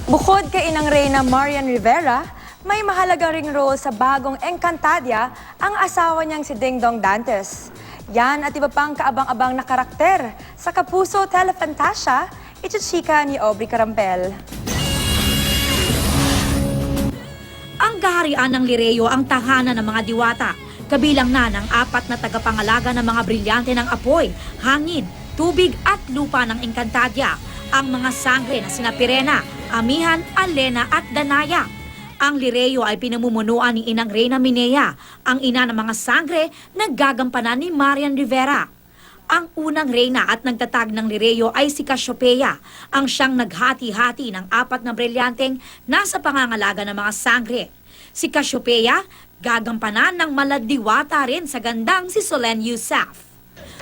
Bukod kay Inang Reyna Marian Rivera, may mahalaga ring role sa bagong Encantadia ang asawa niyang si Dingdong Dantes. Yan at iba pang kaabang-abang na karakter sa Kapuso Telefantasia, ichichika ni Aubrey Carampel. Ang kaharian ng Lireo ang tahanan ng mga diwata. Kabilang na ng 4 na tagapangalaga ng mga brilyante ng apoy, hangin, tubig at lupa ng Encantadia. Ang mga sangre na sina Pirena, Amihan, Alena at Danaya. Ang Lireo ay pinamumunuan ni Inang Reyna Minea, ang ina ng mga sangre na gagampanan ni Marian Rivera. Ang unang reyna at nagtatag ng Lireo ay si Cassiopeia, ang siyang naghati-hati ng 4 na brilyanteng nasa pangangalaga ng mga sangre. Si Cassiopeia, gagampanan ng maladiwata rin sa gandang si Solen Yusaf.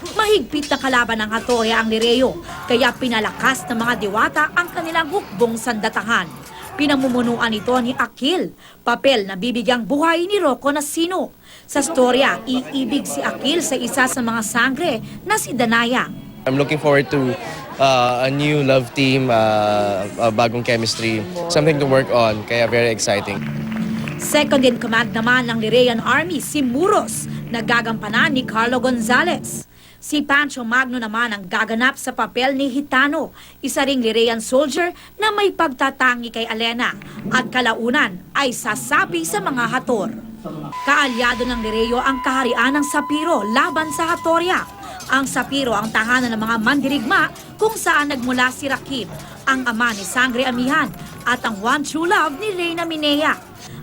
Mahigpit na kalaban ng Hattorya ang Lireo, kaya pinalakas ng mga diwata ang kanilang hukbong sandatahan. Pinamumunuan ito ni Akil, papel na bibigyang buhay ni Rocco Nasino. Sa storya, iibig si Akil sa isa sa mga sangre na si Danaya. I'm looking forward to a new love team, bagong chemistry, something to work on, kaya very exciting. Second in command naman ng Lirean Army si Muros, na gagampanan ni Carlo Gonzalez. Si Pancho Magno naman ang gaganap sa papel ni Hitano, isa ring Lirean soldier na may pagtatangi kay Alena at kalaunan ay sasapi sa mga Hator. Kaalyado ng Lireo ang kaharian ng Sapiro laban sa Hattorya. Ang Sapiro ang tahanan ng mga mandirigma kung saan nagmula si Rakib, ang ama ni Sangre Amihan at ang one true love ni Reyna Minea.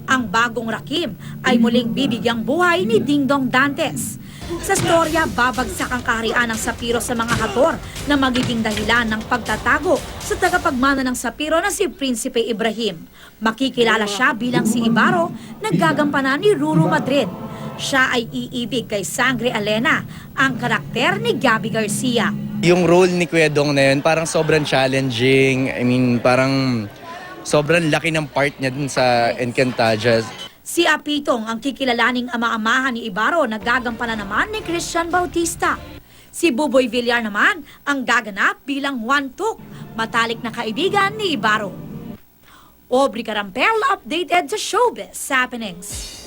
Ang bagong Rakim ay muling bibigyang buhay ni Dingdong Dantes. Sa storya, babagsak ang kaharian ng Sapiro sa mga Hator na magiging dahilan ng pagtatago sa tagapagmana ng Sapiro na si Prinsipe Ibrahim. Makikilala siya bilang si Ibarro na gagampanan ni Ruru Madrid. Siya ay iibig kay Sangre Alena, ang karakter ni Gabby Garcia. Yung role ni Kuya Dong na yun, parang sobrang challenging. I mean, parang sobrang laki ng part niya dun sa Encantadia. Si Apitong ang kikilalaning ama-amahan ni Ibarro na gagampanan naman ni Christian Bautista. Si Buboy Villar naman ang gaganap bilang Juan Tuk, matalik na kaibigan ni Ibarro. Aubrey Carampel, updated sa Showbiz Happenings.